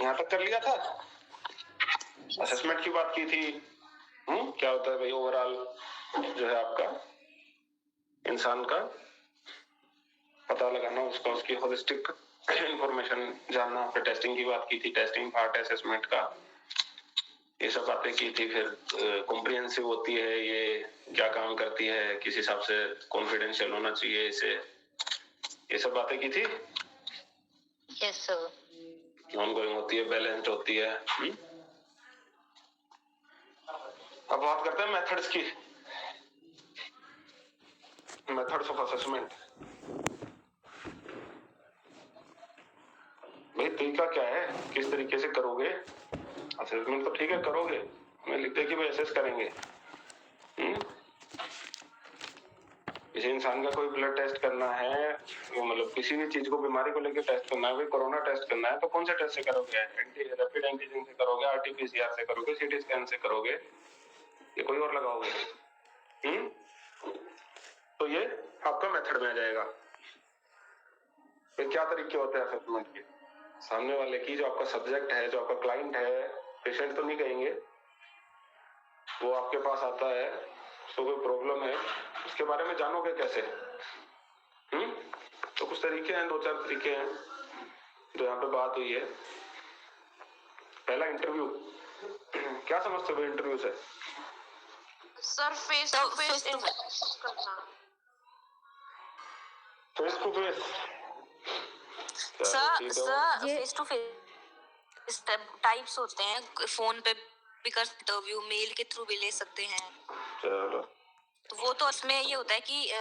यहाँ तक कर लिया था। असेसमेंट की बात की थी। क्या होता है भाई ओवरऑल जो है आपका इंसान का पता लगाना, उसका उसकी होलिस्टिक इंफॉर्मेशन जानना। फिर टेस्टिंग की बात की थी, टेस्टिंग पार्ट है असेसमेंट का, ये सब बातें की थी। फिर कॉम्प्रिहेंसिव होती है, ये क्या काम करती है, किस हिसाब से कॉन्फिडेंशियल होना चाहिए इसे, ये सब बातें की थी। Yes sir. ऑनगोइंग होती है, बैलेंस्ड होती है। अब बात करते हैं मेथड्स की, मेथड्स ऑफ असेसमेंट। भाई तरीका क्या है, किस तरीके से करोगे असेसमेंट? तो ठीक है करोगे, मैं लिखते कि भाई असेस करेंगे। किसी इंसान का कोई ब्लड टेस्ट करना है, मतलब किसी भी चीज को, बीमारी को लेकर टेस्ट करना है, भाई कोरोना टेस्ट करना है, तो कौन से टेस्ट से करोगे? रैपिड एंटीजन से करोगे, आरटीपीसीआर से करोगे, सीटी स्कैन से करोगे, ये कोई और लगाओगे? तो ये आपका मेथड में आ जाएगा। फिर क्या तरीके होते हैं असेसमेंट के? सामने वाले की, जो आपका सब्जेक्ट है, जो आपका क्लाइंट है, पेशेंट तो नहीं कहेंगे, वो आपके पास आता है, उसको कोई प्रॉब्लम है, उसके बारे में जानोगे कैसे? तो कुछ तरीके हैं, 2-4 तरीके हैं जो यहाँ पे बात हुई है। पहला इंटरव्यू। क्या समझते हो इंटरव्यू से? सर फेस टू फेस करना। Face to face sir face to face types होते हैं, फोन पे भी कर सकते हो, इंटरव्यू मेल के थ्रू भी ले सकते हैं। चलो, तो वो तो उसमें ये होता है कि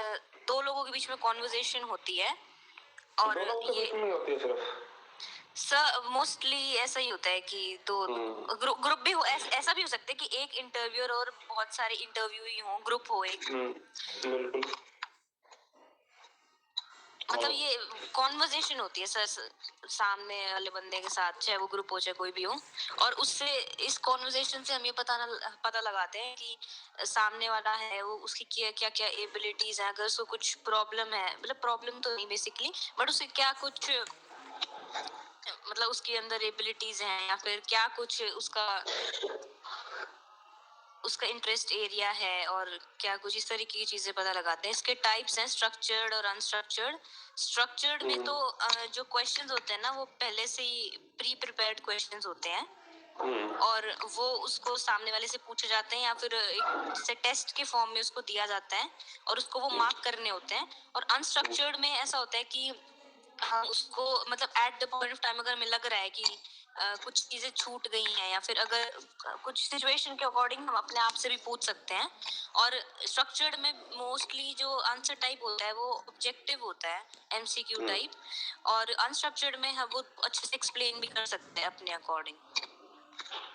दो लोगों के बीच में कॉन्वर्सेशन होती है, और दो लोगों के बीच में होती है सिर्फ? सर मोस्टली ऐसा ही होता है कि दो ग्रुप भी हो, ऐसा भी हो सकता है कि एक इंटरव्यूअर और बहुत सारे इंटरव्यूई हो, ग्रुप हो एक। बिल्कुल, मतलब ये कॉन्वर्सेशन होती है सर सामने वाले बंदे के साथ, चाहे वो ग्रुप हो चाहे कोई भी हो, और उससे इस कॉन्वर्सेशन से हम ये पता लगाते हैं कि सामने वाला है वो, उसकी क्या क्या एबिलिटीज है, अगर उसको कुछ प्रॉब्लम है, मतलब प्रॉब्लम तो नहीं बेसिकली, बट उससे क्या कुछ, मतलब उसके अंदर एबिलिटीज हैं, या फिर क्या कुछ उसका इंटरेस्ट एरिया है, और क्या कुछ इस तरीके की चीजें पता लगाते हैं। इसके टाइप्स हैं स्ट्रक्चर्ड और अनस्ट्रक्चर्ड। स्ट्रक्चर्ड में तो जो क्वेश्चंस होते हैं ना, वो पहले से ही प्री प्रिपेयर्ड क्वेश्चंस होते हैं, और वो उसको सामने वाले से पूछे जाते हैं, या फिर एक जैसे टेस्ट के फॉर्म में उसको दिया जाता है, और उसको वो मार्क करने होते हैं। और अनस्ट्रक्चर्ड में ऐसा होता है कि हम उसको, मतलब at the point of time अगर हमें लग रहा है कि कुछ चीजें छूट गई हैं, या फिर अगर कुछ सिचुएशन के अकॉर्डिंग हम अपने आप से भी पूछ सकते हैं। और स्ट्रक्चर्ड में मोस्टली जो आंसर टाइप होता है वो ऑब्जेक्टिव होता है, एमसीक्यू टाइप, और अनस्ट्रक्चर्ड में हम वो अच्छे से एक्सप्लेन भी कर सकते हैं अपने अकॉर्डिंग।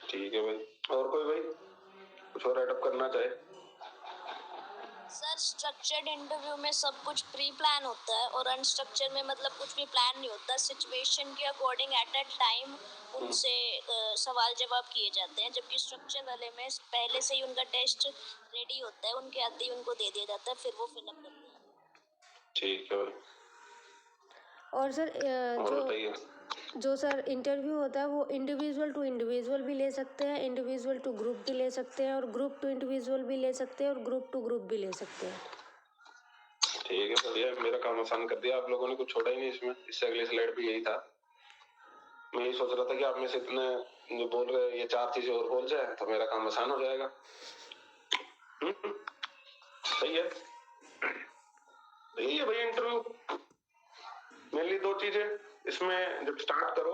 ठीक है भाई, और कोई भाई कुछ और एड अप करना चाहे? सर स्ट्रक्चर्ड इंटरव्यू में सब कुछ प्री प्लान होता है, और अनस्ट्रक्चर्ड में मतलब कुछ भी प्लान नहीं होता, सिचुएशन के अकॉर्डिंग एट अ टाइम उनसे सवाल जवाब किए जाते हैं। जबकि स्ट्रक्चर वाले में पहले से ही उनका टेस्ट रेडी होता है, उनके आते ही उनको दे दिया जाता है, फिर वो फिलअप करते हैं। ठीक है। और सर जो सर इंटरव्यू होता है वो इंडिविजुअल टू इंडिविजुअल भी ले सकते हैं, इंडिविजुअल टू ग्रुप भी ले सकते हैं, और ग्रुप टू इंडिविजुअल भी ले सकते हैं, और ग्रुप टू ग्रुप भी ले सकते हैं। ठीक है, बढ़िया, मेरा काम आसान कर दिया आप लोगों ने, कुछ छोड़ा ही नहीं इसमें। इससे अगली स्लाइड भी यही था। मैं यही सोच रहा था कि आप में से इतने जो बोल रहे हैं ये 4 चीजें और बोल जाए तो मेरा काम आसान हो जाएगा। सही है। यही है भाई इंटरव्यू। मेनली 2 चीजें इसमें जब स्टार्ट करो,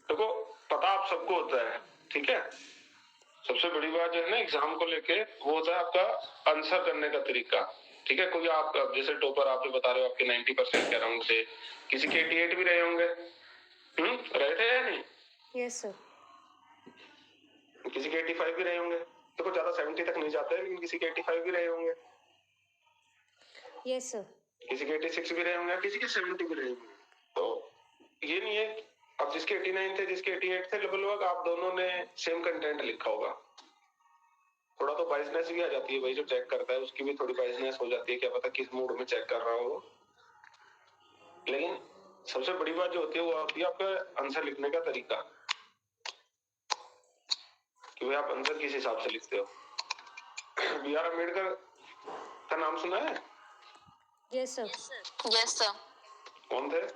देखो पता आप सबको होता है, ठीक है। सबसे बड़ी बात जो है ना एग्जाम को लेके, वो होता है आपका आंसर करने का तरीका, ठीक है। कोई आप जैसे टॉपर आप बता रहे हो आपके 90% के अराउंड से, किसी के 88 भी रहे होंगे, रहे थे या नहीं? Yes sir. किसी के 85 भी रहे होंगे, देखो ज्यादा 70 तक नहीं जाते, लेकिन किसी के 85 भी रहे होंगे। Yes sir. किसी के 86 भी रहे होंगे, किसी के 70 भी रहे होंगे। तो ये नहीं है अब जिसके 89 थे, जिसके 88 थे, लगभग आप दोनों ने सेम कंटेंट लिखा होगा। थोड़ा तो बाइसनेस भी आ जाती है भाई, जो चेक करता है उसकी भी थोड़ी बाइसनेस हो जाती है, क्या पता किस मूड में चेक कर रहा हो, लेकिन सबसे बड़ी बात जो होती है वो आती है आपका आंसर लिखने का तरीका, कि भाई आप आंसर किस हिसाब से लिखते हो। बी आर अम्बेडकर का नाम सुना है? Yes sir. Yes sir. कौन थे?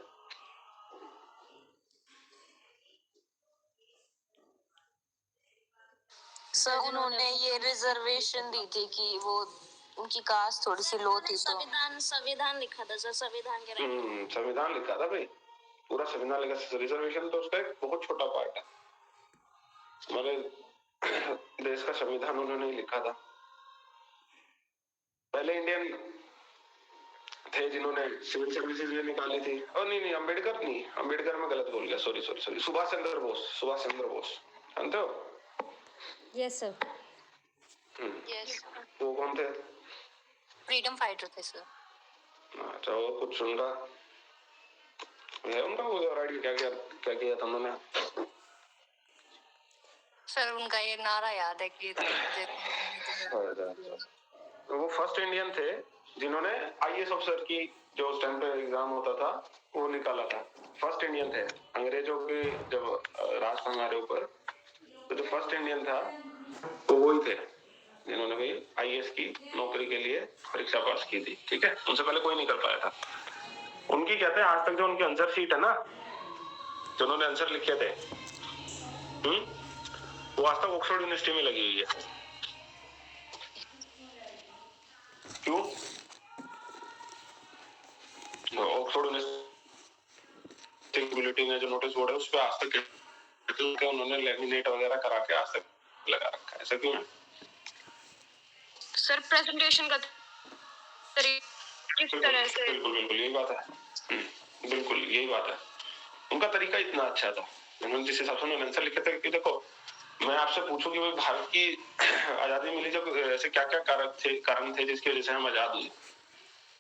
सर उन्होंने ये रिजर्वेशन दी थी कि वो उनकी कास्ट थोड़ी सी लो थी, तो संविधान लिखा था सर, संविधान के संविधान लिखा था भाई, पूरा संविधान लिखा। रिजर्वेशन तो उसका एक बहुत छोटा पार्ट है, हमारे देश का संविधान उन्होंने ही लिखा था। पहले इंडियन थे जिन्होंने सिविल सर्विसेज भी निकाली थी। और नहीं, अम्बेडकर नहीं, अम्बेडकर में गलत बोल गया, सॉरी, सुभाष चंद्र बोस, जानते हो? Yes sir. यस, वो कौन थे? फ्रीडम फाइटर थे सर। अच्छा, वो कुछ सुन रहा है उनका, वो आइडिया क्या किया था उन्होंने? सर उनका ये नारा याद है कि वो फर्स्ट इंडियन थे जिन्होंने आईएएस ऑफिसर की जो उस टाइम पे एग्जाम होता था वो निकाला था। फर्स्ट इंडियन थे। अंग्रेजों के जब राज था हमारे ऊपर, तो जो फर्स्ट इंडियन था तो वही थे जिन्होंने भाई आईएएस की नौकरी के लिए परीक्षा पास की थी। ठीक है, उनसे पहले कोई नहीं कर पाया था। उनकी कहते हैं आज तक जो उनकी आंसर शीट है ना, जो उन्होंने आंसर लिखे थे, वो आज तक ऑक्सफोर्ड यूनिवर्सिटी में लगी हुई है। क्यों? ऑक्सफोर्ड यूनिवर्सिटी में जो नोटिस बोर्ड है उस पर आज तक उन्होंने लेमिनेट वगैरह करा के आज तक लगा रखा है। ऐसा क्यों है? सर प्रेजेंटेशन का तरीका किस तरह से? बिल्कुल यही बात है। बिल्कुल यही बात है। उनका तरीका इतना अच्छा था, उन्होंने जिस हिसाब से उन्होंने आंसर लिखे थे कि देखो, मैं आपसे पूछूं कि भाई भारत की आजादी मिली जब, ऐसे क्या क्या कारण थे जिसकी वजह से हम आजाद हुए,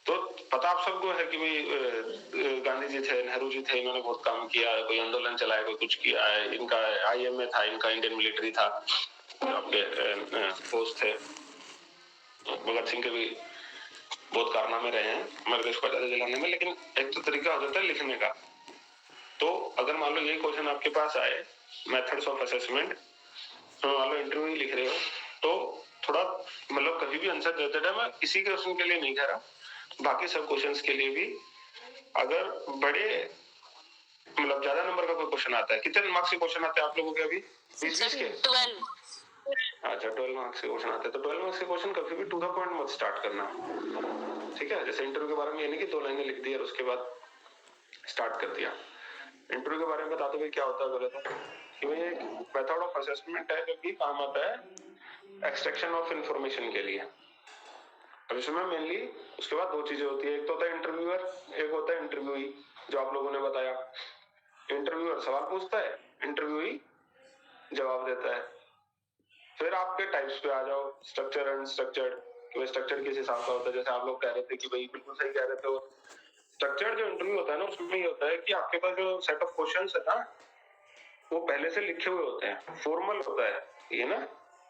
तो पता आप सबको है कि भाई गांधी जी थे, नेहरू जी थे, इन्होंने बहुत काम किया, कोई आंदोलन चलाया, कोई कुछ किया है। इनका आईएमए था, इनका इंडियन मिलिट्री था, आपके फोर्स थे। भगत सिंह के भी बहुत कारनामे रहे हैं हमारे देश को आजादी दिलाने में। लेकिन एक तो तरीका हो जाता है लिखने का। तो अगर मान लो यही क्वेश्चन आपके पास आए, मेथड्स ऑफ असेसमेंट, तो मान लो इंटरव्यू लिख रहे हो, तो थोड़ा मतलब कभी भी आंसर देते टाइम, मैं इसी क्वेश्चन के लिए नहीं कह रहा, बाकी सब क्वेश्चंस के लिए भी, अगर बड़े मतलब ज्यादा नंबर का कोई क्वेश्चन आता है, कितने मार्क्स के क्वेश्चन आते हैं आप लोगों के अभी? 20 के? 12। अच्छा, 12 मार्क्स के क्वेश्चन आते हैं, तो 12 मार्क्स के क्वेश्चन कभी भी टू द पॉइंट मत स्टार्ट करना। ठीक है, जैसे इंटरव्यू के बारे में ये नहीं कि 2 लाइनें लिख दी और उसके बाद स्टार्ट कर दिया। इंटरव्यू के बारे में बता दो भाई क्या होता है। बोले तो कि भाई एक मेथड ऑफ असेसमेंट है जो कि काम आता है एक्सट्रैक्शन ऑफ इंफॉर्मेशन के लिए। अब इसमें मेनली उसके बाद 2 चीजें होती है, एक तो होता है इंटरव्यूअर, एक होता है इंटरव्यूई, जो आप लोगों ने बताया। इंटरव्यूअर सवाल पूछता है, इंटरव्यूई जवाब देता है। फिर आपके टाइप्स पे आ जाओ, स्ट्रक्चर एंड स्ट्रक्चर्ड, कि स्ट्रक्चर किस हिसाब का होता है। जैसे आप लोग कह रहे थे कि भाई बिल्कुल सही कह रहे थे, स्ट्रक्चर्ड जो इंटरव्यू होता है ना, उसमें ये होता है कि आपके पास जो सेट ऑफ क्वेश्चंस है ना, वो पहले से लिखे हुए होते हैं, फॉर्मल होता है ये ना,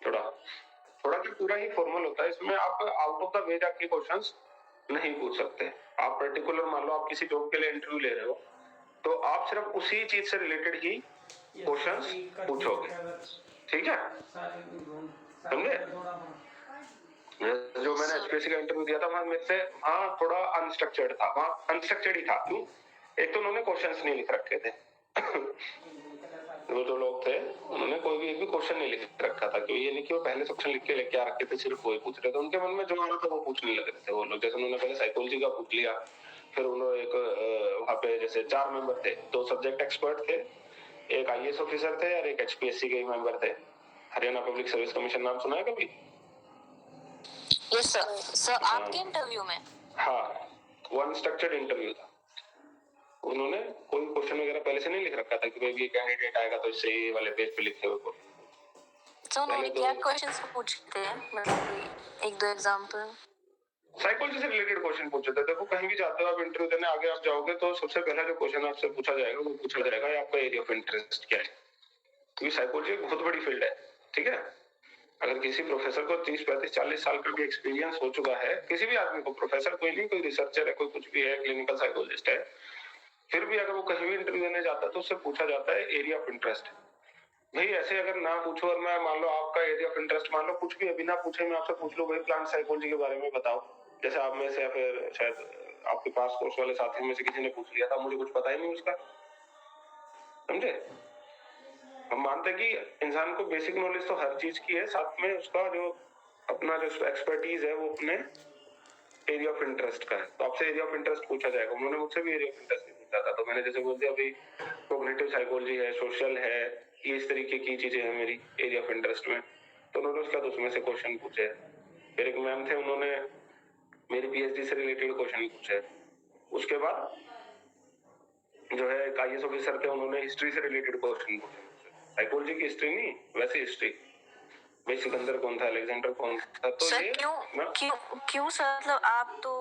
थोड़ा तो पूरा ही फॉर्मल होता है। इसमें आप आउट ऑफ द वे जाके क्वेश्चंस नहीं पूछ सकते। आप पर्टिकुलर मान लो आप किसी जॉब के लिए इंटरव्यू ले रहे हो, तो आप सिर्फ उसी चीज से रिलेटेड ही क्वेश्चंस पूछोगे। ठीक है, समझे? जो मैंने एचपीएससी का इंटरव्यू दिया था वहां में से थोड़ा अनस्ट्रक्चर्ड था, वहां अनस्ट्रक्चर्ड ही था। क्यों? एक तो उन्होंने क्वेश्चंस नहीं लिख रखे थे वो जो लोग थे उन्होंने कोई भी एक भी क्वेश्चन नहीं लिख रखा था। क्यों? ये नहीं कि वो पहले क्वेश्चन लिख के लेके आ रखे थे, सिर्फ वही पूछ रहे थे। उनके मन में जो आ रहा था वो पूछने लग रहे थे वो लोग। जैसे उन्होंने पहले साइकोलॉजी का पूछ लिया, फिर उन्होंने एक वहां पे जैसे 4 मेंबर थे, 2 सब्जेक्ट एक्सपर्ट थे, एक आईएएस ऑफिसर थे और एक एचपीएससी के मेंबर थे। हरियाणा पब्लिक सर्विस कमीशन नाम सुना है कभी? Yes sir. आपके इंटरव्यू में? हाँ, वन स्ट्रक्चर्ड इंटरव्यू था। उन्होंने कोई क्वेश्चन वगैरह पहले से नहीं लिख रखा था कि भाई ये कैंडिडेट आएगा तो इससे ये वाले पेज पे लिखे हुए को। तो उन्होंने क्या क्वेश्चंस पूछते हैं, मतलब 1-2 एग्जांपल? साइकोलॉजी से रिलेटेड क्वेश्चन पूछे थे। देखो, कहीं भी जाते हो आप इंटरव्यू देने, आगे आप जाओगे तो सबसे पहला जो क्वेश्चन आपसे पूछा जाएगा वो पूछा जाएगा आपका एरिया ऑफ इंटरेस्ट क्या है, क्योंकि साइकोलॉजी एक बहुत बड़ी फील्ड है। ठीक है, अगर किसी प्रोफेसर को 30, 35, 40 साल का भी एक्सपीरियंस हो चुका है, किसी भी आदमी को, प्रोफेसर कोई नहीं, कोई रिसर्चर है, कोई कुछ भी है, क्लिनिकल साइकोलॉजिस्ट है, फिर भी अगर वो कहीं भी इंटरव्यू देने जाता है तो उससे पूछा जाता है एरिया ऑफ इंटरेस्ट। भाई ऐसे अगर ना पूछो और मैं मान लो आपका एरिया ऑफ इंटरेस्ट मान लो कुछ भी अभी ना पूछे मैं आपसे पूछ लूं भाई प्लांट साइकोलॉजी के बारे में बताओ, जैसे आप में से या फिर शायद आपके पास कोर्स वाले साथी में से किसी ने पूछ लिया था, मुझे कुछ पता ही नहीं उसका, समझे। हम मानते हैं कि इंसान को बेसिक नॉलेज तो हर चीज की है, साथ में उसका जो अपना जो एक्सपर्टीज है वो अपने एरिया ऑफ इंटरेस्ट का है। तो आपसे एरिया ऑफ इंटरेस्ट पूछा जाएगा, उन्होंने मुझसे भी एरिया ऑफ इंटरेस्ट नहीं पूछा था, तो मैंने जैसे बोल दिया भाई कॉग्निटिव साइकोलॉजी है, सोशल है, ये इस तरीके की चीजें हैं मेरी एरिया ऑफ इंटरेस्ट में, तो उन्होंने उसका तो उसमें से क्वेश्चन पूछे। फिर एक मैम थे, उन्होंने मेरी पीएचडी से रिलेटेड क्वेश्चन पूछे। उसके बाद जो है एक आईएएस ऑफिसर थे, उन्होंने हिस्ट्री से रिलेटेड क्वेश्चन पूछे, साइकोलॉजी की हिस्ट्री नहीं, वैसे हिस्ट्री, भाई सिकंदर कौन था, अलेक्जेंडर कौन था। तो सर ये क्यों सर, मतलब आप तो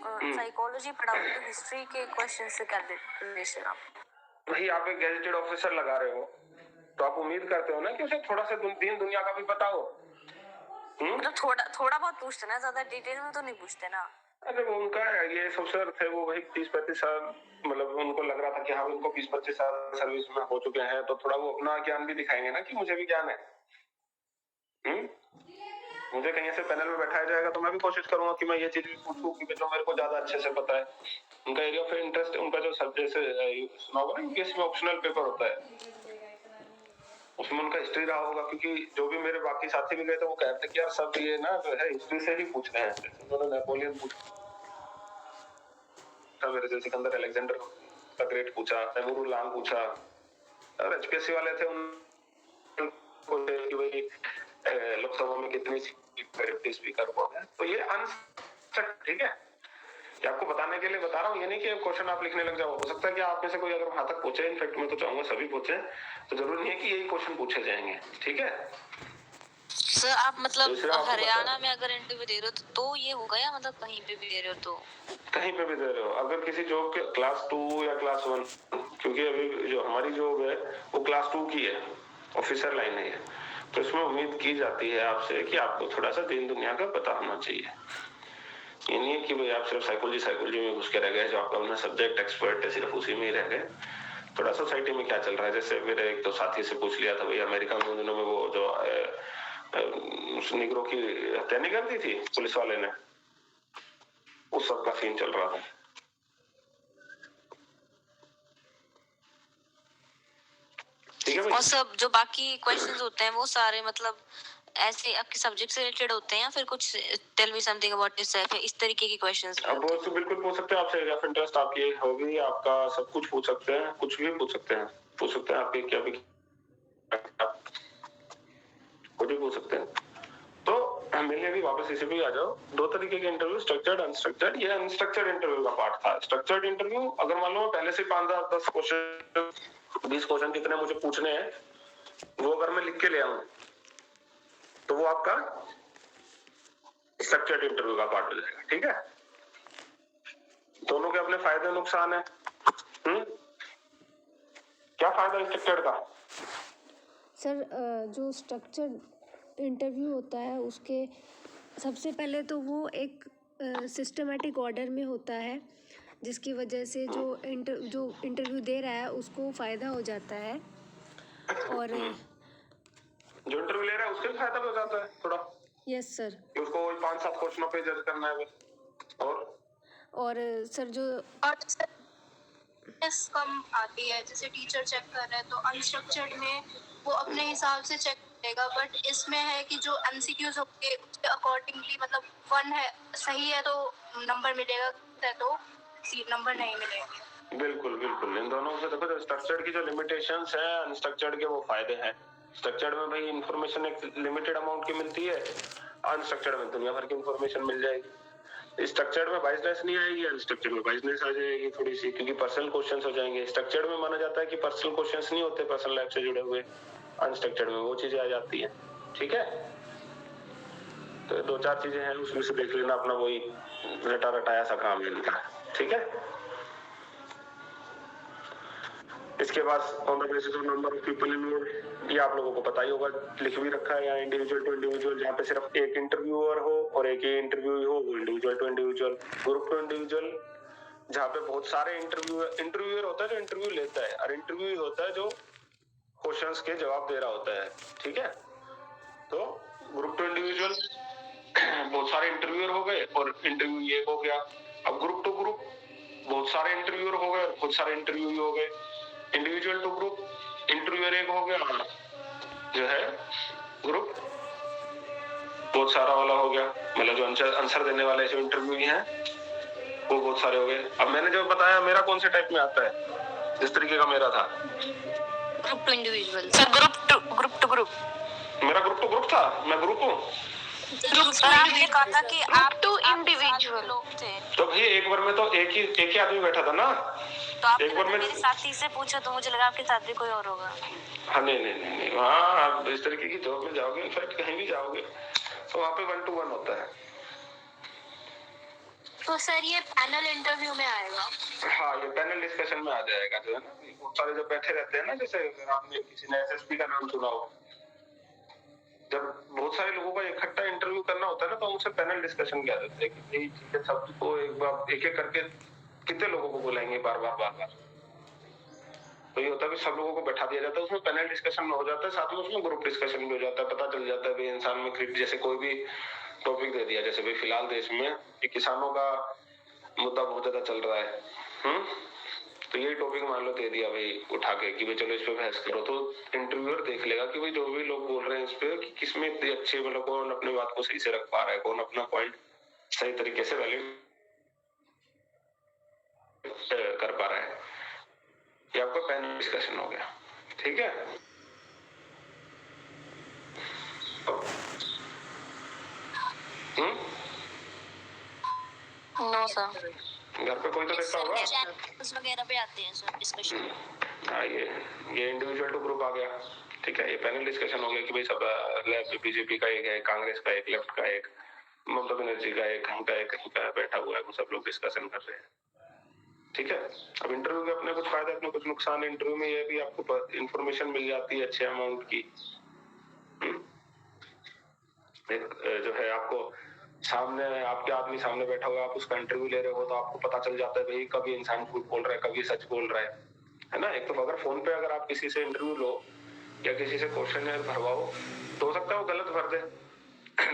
साइकोलॉजी पढ़ाओ तो हिस्ट्री के क्वेश्चन से क्या रिलेशन आप? भाई आप एक गैजेटेड ऑफिसर लगा रहे हो तो आप उम्मीद करते हो ना कि उसे थोड़ा सा दीन दुनिया का भी पता हो। मतलब थोड़ा बहुत पूछते ना, ज्यादा डिटेल में तो नहीं पूछते ना। अरे वो उनका ये अफसर थे, वो भाई 30-35 साल, मतलब उनको लग रहा था कि हाँ उनको 20-25 साल सर्विस में हो चुके हैं, तो थोड़ा वो अपना ज्ञान भी दिखाएंगे ना कि मुझे भी ज्ञान है। मुझे कहीं से पैनल में बैठाया जाएगा तो मैं भी कोशिश करूंगा कि मैं ये चीज भी पूछूं कि जो मेरे को ज्यादा अच्छे से पता है। उनका एरिया ऑफ इंटरेस्ट, उनका जो सब्जेक्ट से सुना होगा ना यूपीएससी में ऑप्शनल पेपर होता है, उसमें उनका हिस्ट्री रहा होगा, क्योंकि जो भी मेरे बाकी साथी भी गए थे वो कहते कि यार सब ये ना जो है हिस्ट्री से ही पूछ रहे हैं। उन्होंने नेपोलियन पूछा मेरे से, सिकंदर अलेक्जेंडर का ग्रेट पूछा, तैमूर लांग पूछा, और एचपीएससी वाले थे उनको कि भाई लोकसभा में कितनी डिप्टी स्पीकर को है। तो ये ठीक है, ये आपको बताने के लिए बता रहा हूँ, ये नहीं कि क्वेश्चन आप लिखने लग जाओ। हो सकता है कि आप में से कोई अगर वहां तक पूछे, इनफैक्ट मैं तो चाहूंगा सभी पूछे, तो जरूरी नहीं है कि यही क्वेश्चन पूछे जाएंगे, ठीक है सर। आप मतलब हरियाणा में अगर इंटरव्यू दे रहे हो तो ये होगा, या मतलब कहीं पे भी दे रहे हो तो? कहीं पे भी दे रहे हो, अगर किसी जॉब के क्लास 2 या क्लास 1, क्योंकि अभी जो हमारी जॉब है वो क्लास 2 की है, ऑफिसर लाइन है, तो इसमें उम्मीद की जाती है आपसे कि आपको थोड़ा सा दीन दुनिया का पता होना चाहिए। ये नहीं है कि भाई आप सिर्फ साइकोलॉजी में घुस के रह गए, जो आपका अपना सब्जेक्ट एक्सपर्ट है सिर्फ उसी में ही रह गए। थोड़ा सोसाइटी में क्या चल रहा है, जैसे मेरे एक तो साथी से पूछ लिया था भाई अमेरिका में उन दिनों में वो जो निगरों की हत्या नहीं कर दी थी पुलिस वाले ने, उस सब का सीन चल रहा था। ठीक है भाई। और सब जो बाकी क्वेश्चंस होते हैं वो सारे मतलब ऐसे आपके सब्जेक्ट से रिलेटेड होते हैं, या फिर कुछ tell me something about yourself, इस तरीके के क्वेश्चंस? अब वो तो बिल्कुल पूछ सकते हैं आपसे, एरिया ऑफ इंटरेस्ट आपकी हॉबी, आपका सब कुछ पूछ सकते हैं, कुछ भी पूछ सकते हैं, आपके क्या भी कुछ भी पूछ सकते हैं। तो मेरे भी वापस इसी पे आ जाओ। 2 तरीके के इंटरव्यू, स्ट्रक्चर्ड, अनस्ट्रक्चर्ड। ये अनस्ट्रक्चर्ड इंटरव्यू का पार्ट था। स्ट्रक्चर्ड इंटरव्यू अगर मान लो पहले से 5-10 क्वेश्चन, 20 क्वेश्चन कितने मुझे पूछने हैं वो अगर मैं लिख के ले आऊं तो वो आपका स्ट्रक्चर्ड इंटरव्यू का पार्ट हो जाएगा, ठीक है। दोनों के अपने फायदे नुकसान है। क्या फायदा स्ट्रक्चर्ड का? सर जो स्ट्रक्चर्ड इंटरव्यू होता है उसके सबसे पहले तो वो एक सिस्टमेटिक ऑर्डर में होता है, जिसकी वजह से जो इंटरव्यू दे रहा है उसको फ़ायदा हो जाता है, और जो इंटरव्यू ले रहा है उसके भी फायदा हो जाता है थोड़ा। Yes sir. उसको 5-7 क्वेश्चनों पे जज करना है बस। और सर जो कम आती है, जैसे टीचर चेक कर रहे हैं तो अनस्ट्रक्चर्ड में वो अपने हिसाब से चेक करेगा, बट इसमें है कि जो एमसीक्यूज होंगे उसके अकॉर्डिंगली, मतलब 1 है सही है तो नंबर मिलेगा, तो नंबर नहीं मिलेंगे। बिल्कुल बिल्कुल, इन दोनों से देखो, स्ट्रक्चर्ड की जो लिमिटेशंस है, अनस्ट्रक्चर्ड के वो फायदे हैं। स्ट्रक्चर्ड में भाई इंफॉर्मेशन एक लिमिटेड अमाउंट की मिलती है, अनस्ट्रक्चर्ड में दुनिया भर की इंफॉर्मेशन मिल जाएगी। स्ट्रक्चर्ड में बाइसनेस नहीं आएगी, अनस्ट्रक्चर्ड में बाइसनेस आ जाएगी थोड़ी सी, क्योंकि पर्सनल क्वेश्चंस हो जाएंगे। स्ट्रक्चर्ड में माना जाता है कि पर्सनल क्वेश्चंस नहीं होते पर्सनल लाइफ से जुड़े हुए, अनस्ट्रक्चर्ड में वो चीजें आ जाती हैं, ठीक है। तो 2-4 चीजें हैं, उसमें से देख लेना अपना, वही रटाया सा काम है इनका, ठीक है। इसके बाद on the basis of number of people involve, ये आप लोगों को पता ही होगा, लिख भी रखा है यहाँ इंडिविजुअल टू इंडिविजुअल, जहाँ पे सिर्फ एक इंटरव्यूअर हो और एक ही इंटरव्यू हो, वो individual to individual. Group to individual जहाँ पे बहुत सारे इंटरव्यूअर होता है जो इंटरव्यू लेता है, और इंटरव्यू होता है जो क्वेश्चंस के जवाब दे रहा होता है। ठीक है, तो ग्रुप टू इंडिविजुअल बहुत सारे इंटरव्यूअर हो गए और इंटरव्यू ये हो गया। अब ग्रुप टू ग्रुप बहुत सारे इंटरव्यूअर हो गए, बहुत सारे इंटरव्यू हो गए। इंडिविजुअल टू ग्रुप इंटरव्यूअर एक हो गया, जो है ग्रुप बहुत सारा वाला हो गया, मतलब जो आंसर देने वाले जो इंटरव्यू हैं वो बहुत सारे हो गए। अब मैंने जो बताया मेरा कौन से टाइप में आता है, जिस तरीके का मेरा था group to individual sir, group to group मेरा ग्रुप टू ग्रुप था, मैं ग्रुप हूँ। सर आपने कहा था कि आप टू इंडिविजुअल लोग थे, तो भाई एक बार में तो एक ही आदमी बैठा था ना, तो आपने एक बार में मेरे साथी से पूछा तो मुझे लगा आपके साथ भी कोई और होगा। हाँ नहीं, हाँ आप इस तरीके की जॉब में जाओगे, इनफैक्ट कहीं भी जाओगे तो वहाँ पे 1 to 1 होता है। तो सर ये पैनल इंटरव्यू में आएगा? हाँ, ये पैनल डिस्कशन में आ जाएगा, जो है ना बहुत सारे जो बैठे रहते हैं ना, जैसे अगर आपने किसी ने एसएसपी का नाम सुना हो, जब बहुत सारे लोगों का इकट्ठा इंटरव्यू करना होता है ना, तो उनसे पैनल डिस्कशन किया जाता है कि यही ठीक है, सबको एक बार एक एक करके कितने लोगों को बुलाएंगे बार बार। तो ये होता है कि सब लोगों को बैठा दिया जाता है, उसमें पैनल डिस्कशन हो जाता है, साथ में उसमें ग्रुप डिस्कशन भी हो जाता है। पता चल जाता है भाई इंसान में जैसे कोई भी टॉपिक दे दिया, जैसे भाई फिलहाल देश में कि किसानों का मुद्दा बहुत ज्यादा चल रहा है, तो ये टॉपिक मान लो दे दिया भाई उठा के कि भाई चलो इस पे बहस करो, तो इंटरव्यूअर देख लेगा कि भाई जो भी लोग बोल रहे हैं इस पे कि किसमें इतने अच्छे, मतलब कौन अपने बात को सही से रख पा रहा है, कौन अपना पॉइंट सही तरीके से वैलिड कर पा रहा है। ये आपका पैनल डिस्कशन हो गया। ठीक है, नो सर, घर पे कोई तो देखता होगा चैनल्स वगैरह पे आते हैं सर डिस्कशन। हाँ, ये इंडिविजुअल टू ग्रुप आ गया। ठीक है, ये पैनल डिस्कशन हो गया कि भाई सब बीजेपी का एक है, कांग्रेस का एक, लेफ्ट का एक, ममता बनर्जी का एक, कहीं का बैठा हुआ है, वो सब लोग डिस्कशन कर रहे हैं। ठीक है, अब इंटरव्यू के अपने कुछ फायदे, अपने कुछ नुकसान। इंटरव्यू में ये भी आपको इंफॉर्मेशन मिल जाती है अच्छे अमाउंट की। एक जो है आपको सामने आपके आदमी सामने बैठा हुआ है, आप उसका इंटरव्यू ले रहे हो, तो आपको पता चल जाता है भाई कभी इंसान झूठ बोल रहा है, कभी सच बोल रहा है ना। एक तो अगर फोन पे अगर आप किसी से इंटरव्यू लो या किसी से क्वेश्चन भरवाओ तो हो सकता है वो गलत भर दे,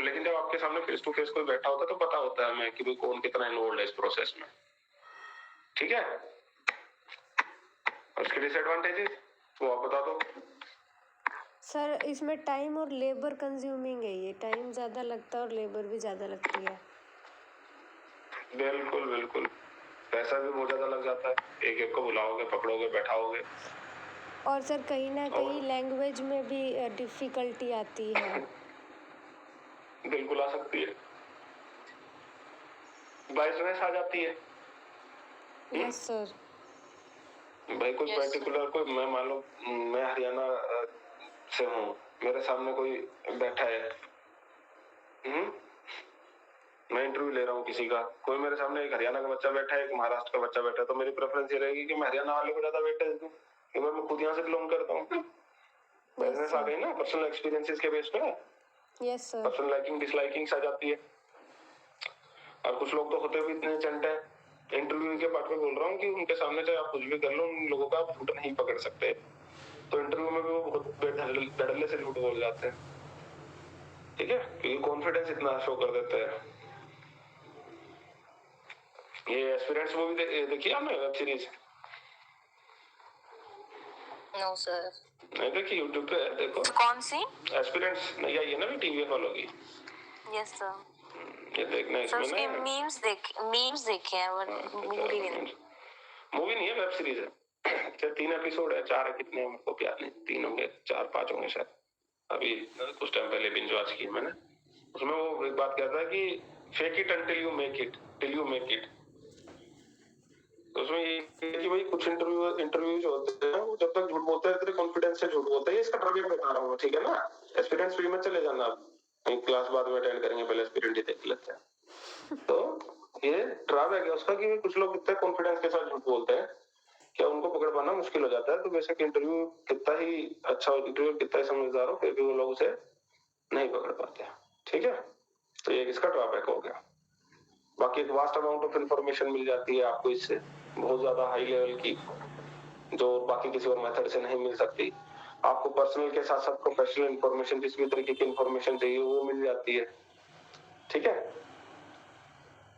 लेकिन जब आपके सामने फेस टू फेस कोई बैठा होता है तो पता होता है हमें कि भाई कौन कितना इन्वॉल्व है इस प्रोसेस में। ठीक है, उसके डिसएडवांटेजेस वो आप बता दो। सर इसमें टाइम और लेबर कंज्यूमिंग है, ये टाइम ज़्यादा लगता है और लेबर भी ज़्यादा लगती है। बिल्कुल, पैसा भी बहुत ज्यादा लग जाता है, एक एक को बुलाओगे, पकड़ोगे, बैठाओगे। और सर कहीं ना कहीं लैंग्वेज में भी डिफिकल्टी आती है। बिल्कुल आ सकती है, बाइसनेस आ जाती है। Yes sir. भाई कोई पर्टिकुलर कोई, मैं मान लो मैं हरियाणा से हूँ, मेरे सामने कोई बैठा है, मैं इंटरव्यू ले रहा हूँ किसी का, कोई मेरे सामने एक हरियाणा का बच्चा बैठा है, एक महाराष्ट्र का बच्चा बैठा है, तो मेरी प्रेफरेंस ये रहेगी कि मैं हरियाणा वाले को ज्यादा वेटेज दूं, कि मैं खुद यहाँ से बिलोंग करता हूँ। बिजनेस आ गई ना, पर्सनल एक्सपीरियंसेस के बेस पे। Yes sir. Personal liking disliking आ जाती है। और कुछ लोग तो होते भी इतने चंट है, इंटरव्यू के पार्ट में बोल रहा हूँ कि उनके सामने चाहे आप कुछ भी कर लो, उन लोगों का आप झूठ नहीं पकड़ सकते, तो इंटरव्यू में भी वो बहुत धड़ल्ले से झूठ बोल जाते हैं। ठीक है, क्योंकि कॉन्फिडेंस इतना शो कर देते हैं। ये एस्पिरेंट्स मूवी देखी आपने, वेब सीरीज? No sir. नहीं देखी, यूट्यूब पे है, देखो। कौन सी? एस्पिरेंट्स नहीं आई है ना टीवी वालों की? Yes sir. ये देखना सर इसमें उसके ना, मीम्स देखे हैं, वो मूवी नहीं है, वेब सीरीज है। 3 एपिसोड है, 4 है, कितने मेरे को याद नहीं, 3 होंगे, 4 5 होंगे शायद। अभी कुछ टाइम पहले बिंज वॉच की मैंने। उसमें वो एक बात कहता है कि fake it until you make it, till you make it. तो उसमें ये कि भाई कुछ इंटरव्यू जो होते हैं वो जब तक झूठ बोलते हैं तेरे कॉन्फिडेंस से झूठ बोलते हैं। इसका ड्रॉबैक बता रहा हूँ, ठीक है ना। एक्सपीरियंस फ्री में चले जाना, आप क्लास बाद में अटेंड करेंगे, पहले एक्सपीरियंस ही देख लेते हैं। तो ये ड्रॉबैक है उसका कि कुछ लोग इतने कॉन्फिडेंस के साथ झूठ बोलते हैं क्या उनको पकड़ पाना मुश्किल हो जाता है। तो बेशक इंटरव्यू कितना ही अच्छा हो, इंटरव्यू कितना ही समझदार हो, फिर भी वो लोग उसे नहीं पकड़ पाते। ठीक है, तो ये इसका ड्रॉबैक हो गया। बाकी एक वास्ट अमाउंट ऑफ इंफॉर्मेशन मिल जाती है आपको इससे, बहुत ज्यादा हाई लेवल की, जो बाकी किसी और मेथड से नहीं मिल सकती। आपको पर्सनल के साथ साथ प्रोफेशनल इंफॉर्मेशन, जिस भी तरीके की इंफॉर्मेशन चाहिए वो मिल जाती है। ठीक है,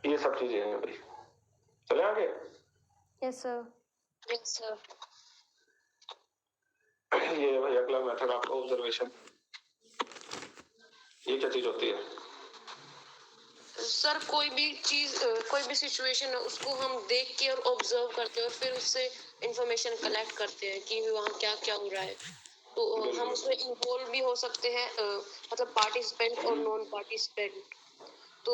ये सब चीजें हैं भाई। चले आगे। Yes sir. Yes sir. ये भाई अगला मेथड आपका ऑब्जर्वेशन। ये क्या चीज होती है? सर कोई भी चीज, कोई भी सिचुएशन है उसको हम देख के और ऑब्जर्व करते हैं और फिर उससे इंफॉर्मेशन कलेक्ट करते हैं कि वहाँ क्या क्या हो रहा है। तो हम उसमें इन्वॉल्व भी हो सकते हैं, मतलब पार्टिसिपेंट और नॉन पार्टिसिपेंट। तो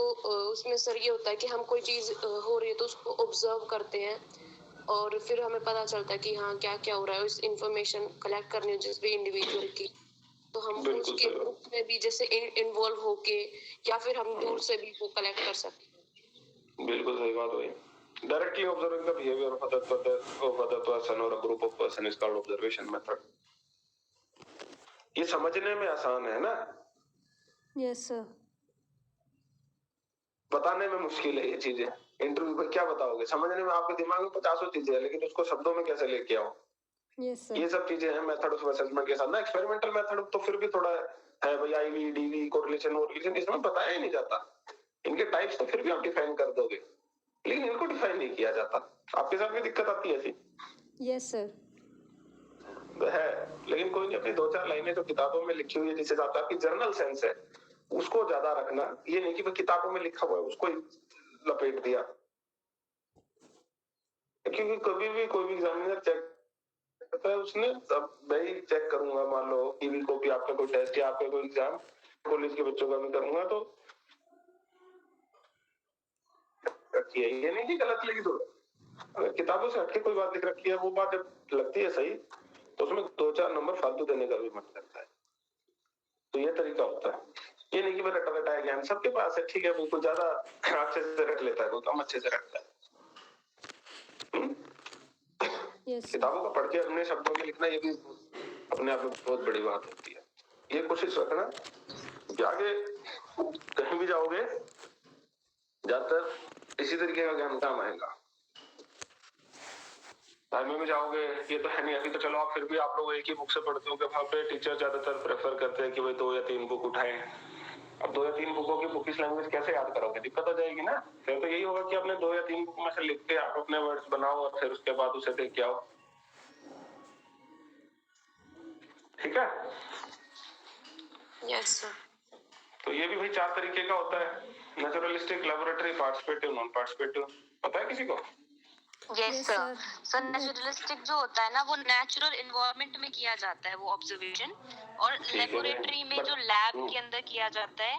उसमें सर ये होता है कि हम कोई चीज हो रही है तो उसको ऑब्जर्व करते हैं और फिर हमें पता चलता है कि हाँ क्या क्या हो रहा है। उस इंफॉर्मेशन कलेक्ट करनी है जिस भी इंडिविजुअल की, तो हम उसके ग्रुप में भी जैसे इन्वॉल्व होके या फिर हम दूर से भी वो कलेक्ट कर सकते हैं। बिल्कुल सही बात हुई। Directly observing the behaviour of other person और a group of person is called observation method. ये समझने में आसान है ना? Yes sir. बताने में मुश्किल है ये चीजें। इंटरव्यू पे क्या बताओगे? समझने में आपके दिमाग में 50 चीजें हैं, लेकिन उसको शब्दों में कैसे लेके आओ? Yes sir. ये सब चीजें हैं मेथड ऑफ असेसमेंट के साथ ना। एक्सपेरिमेंटल मेथड तो फिर भी थोड़ा है भाई, आईवी, डीवी, कोरिलेशन, वोरिलेशन, इसमें बताया ही नहीं जाता। इनके टाइप्स तो फिर भी आप डिफाइन कर दोगे, लेकिन इनको डिफाइन नहीं किया जाता। आपके साथ भी दिक्कत आती है ऐसी? Yes sir. है, लेकिन कोई नहीं, अपनी 2-4 लाइनें जो किताबों में लिखी हुई है, जिससे आपकी जर्नल सेंस है, उसको ज्यादा रखना। ये नहीं कि भाई किताबों में लिखा हुआ है उसको लपेट दिया। क्योंकि कभी भी कोई भी एग्जामिनर चेक करता है, उसने अब भाई चेक करूंगा, मान लो टीवी को भी, आपका कोई टेस्ट या आपका कोई एग्जाम कॉलेज के बच्चों का भी करूंगा, तो रखी है, ये नहीं कि गलत लगी तो अगर किताबों से हटके कोई बात लिख रखी है, वो बात जब लगती है सही, तो उसमें 2-4 नंबर फालतू देने का भी मन करता है। तो ये तरीका होता है। ये नहीं कि मैं रटा रटाया ज्ञान सबके पास है, ठीक है, कोई ज्यादा अच्छे से रट लेता है, कोई कम अच्छे से रटता है। किताबों का पढ़ के अपने शब्दों में लिखना, ये भी अपने आप में बहुत बड़ी बात होती है। ये कोशिश रखना कि आगे कहीं भी जाओगे, ज्यादातर इसी तरीके का ज्ञान काम आएगा। टाइम में जाओगे, ये तो है नहीं। अभी तो चलो आप फिर भी आप लोग एक ही बुक से पढ़ते हो, कि वहाँ पे टीचर ज्यादातर प्रेफर करते हैं कि भाई 2 या 3 बुक उठाएं। अब 2 या 3 बुकों की बुकिश लैंग्वेज कैसे याद करोगे? दिक्कत हो जाएगी ना। फिर तो यही होगा कि आपने 2 या 3 बुक में से लिख के आप अपने वर्ड्स बनाओ और फिर उसके बाद उसे देख के आओ। ठीक है? Yes sir. तो ये भी भाई 4 तरीके का होता है: naturalistic, laboratory, participative, non participative. पता है किसी को? Yes sir. सर नेचुरलिस्टिक जो होता है ना, वो नेचुरल एनवायरनमेंट में किया जाता है वो ऑब्जर्वेशन, और लेबोरेटरी में जो लैब के अंदर किया जाता है।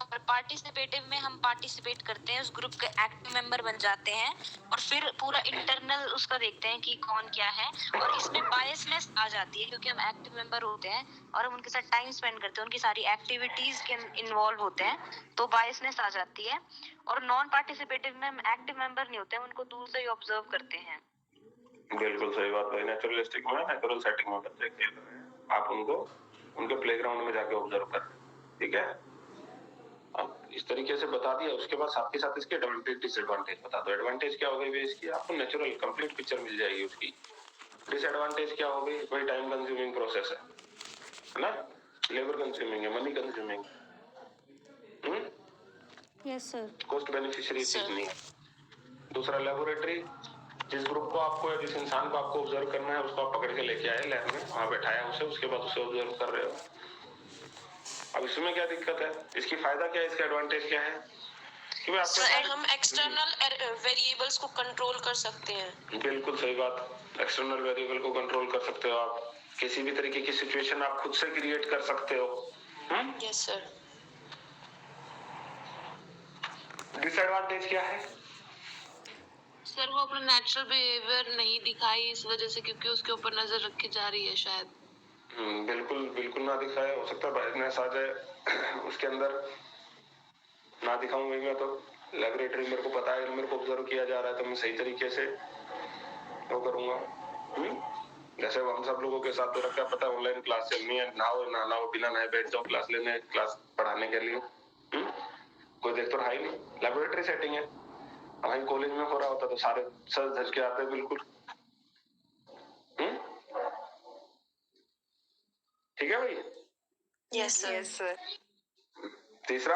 और पार्टिसिपेटिव में हम पार्टिसिपेट करते हैं, उस ग्रुप के एक्टिव मेंबर बन जाते हैं और फिर पूरा इंटरनल उसका देखते हैं कि कौन क्या है। और इसमें बायसनेस आ जाती है क्योंकि हम एक्टिव मेंबर होते हैं और हम उनके साथ टाइम स्पेंड करते हैं, उनकी सारी एक्टिविटीज के इन्वॉल्व होते हैं, तो बायसनेस आ जाती है। और नॉन पार्टिसिपेटिव में हम एक्टिव मेंबर नहीं होते हैं, उनको दूर से ही ऑब्जर्व करते हैं। बिल्कुल सही बात है। नेचुरलिस्टिक में नेचुरल सेटिंग में बच्चे खेल रहे हैं, आप उनको उनके प्लेग्राउंड में जाके ऑब्जर्व कर रहे हैं। ठीक है? अब इस तरीके से बता दिया, उसके बाद साथ के साथ इसके एडवांटेज डिसएडवांटेज बता दो। एडवांटेज क्या हो गई इसकी? आपको नेचुरल कंप्लीट पिक्चर मिल जाएगी उसकी। डिसएडवांटेज क्या हो गई? वही टाइम कंज्यूमिंग प्रोसेस है ना, लेबर कंज्यूमिंग है, money consuming. Yes sir. Cost beneficiary चीज नहीं है। दूसरा, लेबोरेटरी, जिस ग्रुप को आपको या जिस इंसान को आपको ऑब्जर्व करना है, उसको आप पकड़ के लेके आए लैब में, वहां बैठाया उसे, उसके बाद उसे ऑब्जर्व कर रहे हो। अब इसमें क्या दिक्कत है? इसकी फायदा क्या है? इसका एडवांटेज क्या है? सर हम एक्सटर्नल वेरिएबल्स को कंट्रोल कर सकते हैं। बिल्कुल सही बात। एक्सटर्नल वेरिएबल को कंट्रोल कर सकते हो आप। किसी भी तरीके की सिचुएशन आप खुद से क्रिएट कर सकते हो। Yes sir. डिसएडवांटेज क्या है? सर वो अपना नेचुरल बिहेवियर नहीं दिखाई इस वजह से, क्योंकि उसके ऊपर नजर रखी जा रही है शायद। बिल्कुल बिल्कुल ना दिखाए, हो सकता है बायसनेस आ जाए उसके अंदर। ना दिखाऊं भाई मैं तो लेबोरेटरी, मेरे को पता है, मेरे को ऑब्जर्व किया जा रहा है, तो मैं सही तरीके से वो करूंगा। जैसे हम सब लोगों के साथ तो रखा पता है, ऑनलाइन क्लास चलनी है, नहाओ ना नहाओ, बिना नहाए बैठ जाओ क्लास लेने, क्लास पढ़ाने के लिए। कोई देख तो रहा ही नहीं, लेबोरेटरी सेटिंग है। हमारी कॉलेज में हो रहा होता तो सारे सर धज के आते बिल्कुल। ठीक है भाई। Yes sir. तीसरा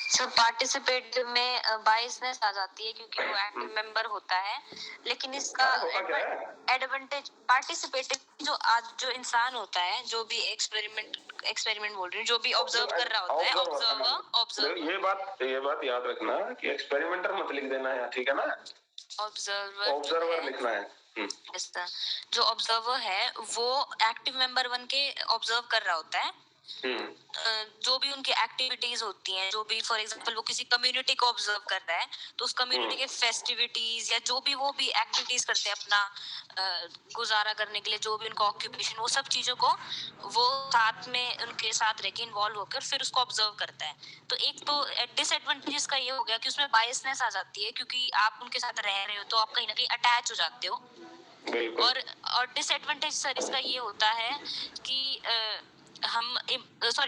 सर पार्टिसिपेट में बायसनेस आ जाती है क्योंकि वो एक्टिव मेंबर होता है, लेकिन इसका होता क्या है? एडवांटेज पार्टिसिपेटिव जो आज जो इंसान होता है, जो भी एक्सपेरिमेंट बोल रही हूँ, जो भी ऑब्जर्व कर रहा होता है, ऑब्जर्वर ये बात याद रखना कि एक्सपेरिमेंटर मत लिख देना है, ठीक है ना? ऑब्जर्वर लिखना है। जो ऑब्जर्वर है वो एक्टिव मेंबर बन के ऑब्जर्व कर रहा होता है। जो भी उनकी एक्टिविटीज होती हैं, जो भी फॉर एग्जांपल वो किसी कम्युनिटी को ऑब्जर्व कर रहा है, तो उस कम्युनिटी के फेस्टिविटीज या जो भी वो भी एक्टिविटीज करते हैं अपना गुजारा करने के लिए, जो भी उनका ऑक्यूपेशन, वो सब चीजों को वो साथ में उनके साथ रह के इन्वॉल्व होकर फिर उसको ऑब्जर्व करता है। तो एक तो डिसएडवांटेज का ये हो गया कि उसमें बायसनेस आ जाती है, क्योंकि आप उनके साथ रह रहे हो तो आप कहीं ना कहीं अटैच हो जाते हो। और डिसएडवांटेज सर इसका ये होता है कि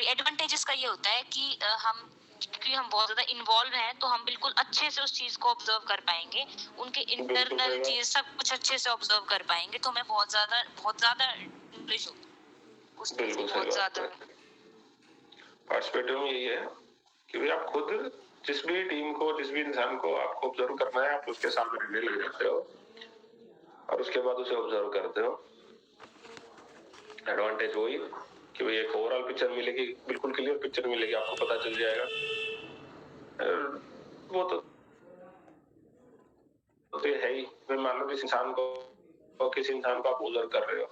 एडवांटेज इसका ये होता है कि क्योंकि हम बहुत ज्यादा इन्वॉल्व हैं तो हम बिल्कुल अच्छे से उस चीज को ऑब्जर्व कर पाएंगे, उनके इंटरनल चीज सब कुछ अच्छे से ऑब्जर्व कर पाएंगे, तो हमें बहुत ज्यादा नॉलेज हो उसमें से बहुत ज्यादा। पार्टिसिपेटिव में यही है कि भाई आप खुद जिस भी टीम को, जिस भी इंसान को आपको ऑब्जर्व करना है, आप उसके सामने रहने लग जाते हो और उसके बाद उसे ऑब्जर्व करते हो। एडवांटेज वही कि भाई एक ओवरऑल पिक्चर मिलेगी, बिल्कुल क्लियर पिक्चर मिलेगी, आपको पता चल जाएगा। वो तो ये है ही। मान लो किसी इंसान को आप ऑब्जर्व कर रहे हो,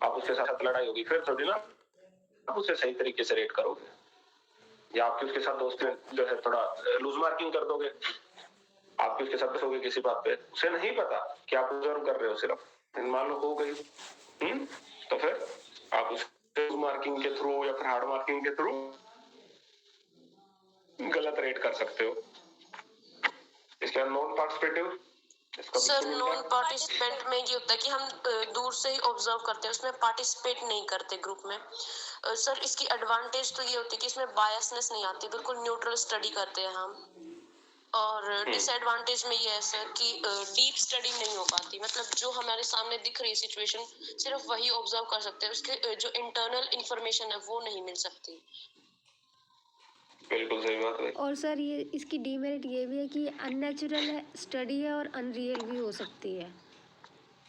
आप उसके साथ लड़ाई होगी, फिर थोड़ी ना आप उसे सही तरीके से रेट करोगे, या आपके उसके साथ दोस्ती जो है थोड़ा लूज मार्किंग कर दोगे, आपके उसके साथ बसोगे किसी बात पे, उसे नहीं पता कि आप ऑब्जर्व कर रहे हो, सिर्फ मान लो हो गई, तो फिर आप उसे लूज मार्किंग के थ्रू या फिर हार्ड मार्किंग के थ्रू गलत रेट कर सकते हो। इसके बाद non participative, sir non participant में ये होता है कि हम दूर से ही ऑब्जर्व करते हैं, उसमें पार्टिसिपेट नहीं करते ग्रुप में। सर इसकी एडवांटेज तो ये होती है कि इसमें बायसनेस नहीं आती, बिल्कुल न्यूट्रल स्टडी करते हैं हम। और डिसएडवांटेज में ये है सर कि डीप स्टडी नहीं हो पाती, मतलब जो हमारे सामने दिख रही सिचुएशन सिर्फ वही ऑब्जर्व कर सकते हैं, उसके जो इंटरनल इंफॉर्मेशन है वो नहीं मिल सकती। बिल्कुल सही बात है। और सर ये इसकी डीमेरिट ये भी है कि अननेचुरल है स्टडी है और अनरियल भी हो सकती है,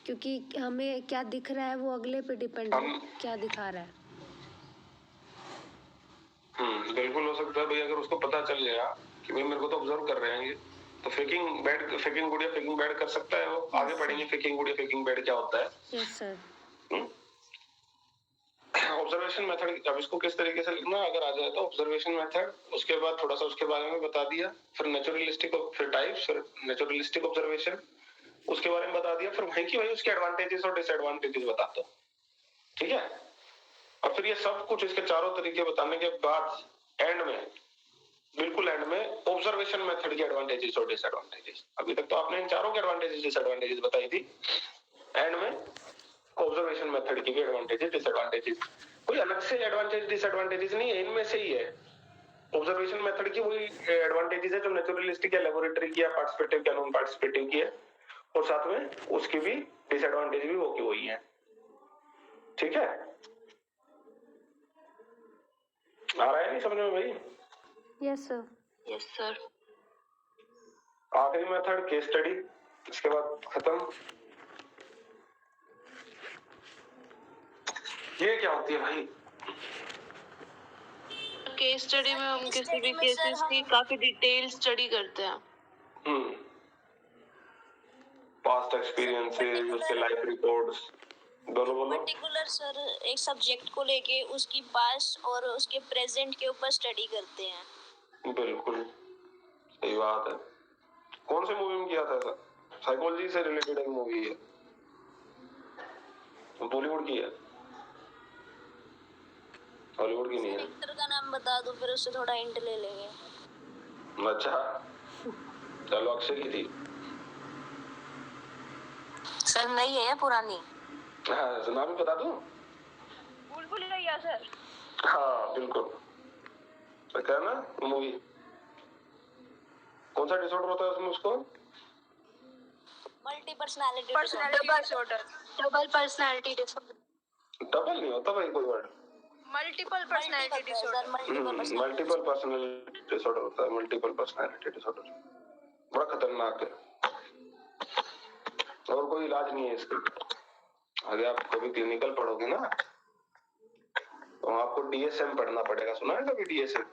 क्योंकि हमें क्या दिख रहा है वो अगले पे डिपेंड है क्या दिखा रहा है। बिल्कुल हो सकता है भाई, अगर उसको पता चल गया कि भाई मेरे को तो ऑब्जर्व कर रहे हैं ये, तो फेकिंग गुड या फेकिंग बैड कर सकता है वो। आगे पढ़ेंगे फेकिंग गुड या फेकिंग बैड क्या होता है। Yes sir. ऑब्जर्वेशन मेथड, अब इसको किस तरीके से लिखना अगर आ जाए तो ऑब्जर्वेशन मेथड, उसके बाद थोड़ा सा उसके बारे में बता दिया, फिर नेचुरलिस्टिक, फिर टाइप्स, फिर नेचुरलिस्टिक ऑब्जर्वेशन, उसके बारे में बता दिया, फिर वहीं की वहीं उसके एडवांटेजेस और डिसएडवांटेजेस बता दो, ठीक है। और फिर ये सब कुछ इसके चारों तरीके बताने के बाद एंड में, बिल्कुल एंड में, ऑब्जर्वेशन मेथड के एडवांटेजेस और डिसएडवांटेजेस। अभी तक तो आपने इन चारों के एडवांटेजेस डिसएडवांटेजेस बताई थी, एंड में ऑब्जर्वेशन मेथड की एडवांटेजेस डिसएडवांटेजेस। कोई अलग से एडवांटेज डिसएडवांटेजेस नहीं है, इनमें से ही है। ऑब्जर्वेशन मेथड की वही एडवांटेजेस है जो नेचुरलिस्टिक या लेबोरेटरी की या पार्टिसिपेटिव या नॉन पार्टिसिपेटिव की है, और साथ में उसकी भी डिसएडवांटेज भी वो की वही है, ठीक है। आ रहा है नहीं समझ में भाई? Yes sir. Yes sir. आखिरी मेथड केस स्टडी, इसके बाद खत्म। ये क्या होती है भाई? केस स्टडी में हम किसी भी केसेस की काफी डिटेल स्टडी करते हैं। पास्ट एक्सपीरियंसेस, उसके लाइफ रिपोर्ट्स, दोनों बोलो। पर्टिकुलर सर एक सब्जेक्ट को लेके उसकी पास्ट और उसके प्रेजेंट के ऊपर स्टडी करते हैं। बिल्कुल सही बात है। कौन से मूवी में किया था सर? साइकोलॉजी से रिलेटेड एक मूवी है, बॉलीवुड की है, हॉलीवुड की नहीं है। एक्टर का नाम बता दो, फिर उससे थोड़ा हिंट ले लेंगे। अच्छा चलो, अक्षय की थी सर। नहीं है पुरानी? हाँ, नाम भी बता दूं? भूल भुलैया सर। हाँ बिल्कुल, क्या है ना मूवी, कौन सा डिसऑर्डर होता है उसमें उसको? Multi personality disorder, double personality disorder. Double नहीं होता भाई कोई word, multiple personality disorder. Multiple personality disorder होता है, मल्टीपल पर्सनैलिटी डिसऑर्डर बड़ा खतरनाक है और कोई इलाज नहीं है इसका। आगे आप कभी क्लिनिकल पढ़ोगे ना तो आपको DSM पढ़ना पड़ेगा, सुना है कभी DSM?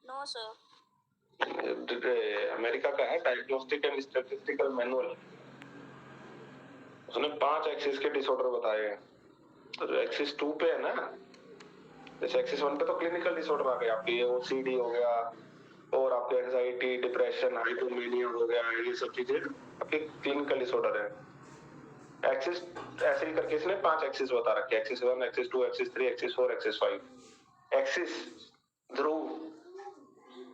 No sir. अमेरिका का है, डायग्नोस्टिक एंड स्टैटिस्टिकल मैनुअल। उसने 5 एक्सिस के डिसऑर्डर बताए हैं। तो जो एक्सिस 2 पे है ना, जैसे एक्सिस 1 पे तो क्लिनिकल डिसऑर्डर आ गए आपके, OCD हो गया और आपके एंजाइटी, डिप्रेशन, हाइपोमेनिया हो गया, ये सब चीजें आपके क्लिनिकल डिसऑर्डर है। एक्सिस ऐसे ही करके इसने 5 एक्सिस बता रखे, axis 1, axis 2, axis 3, axis 4, axis 5। Axis ध्रुव,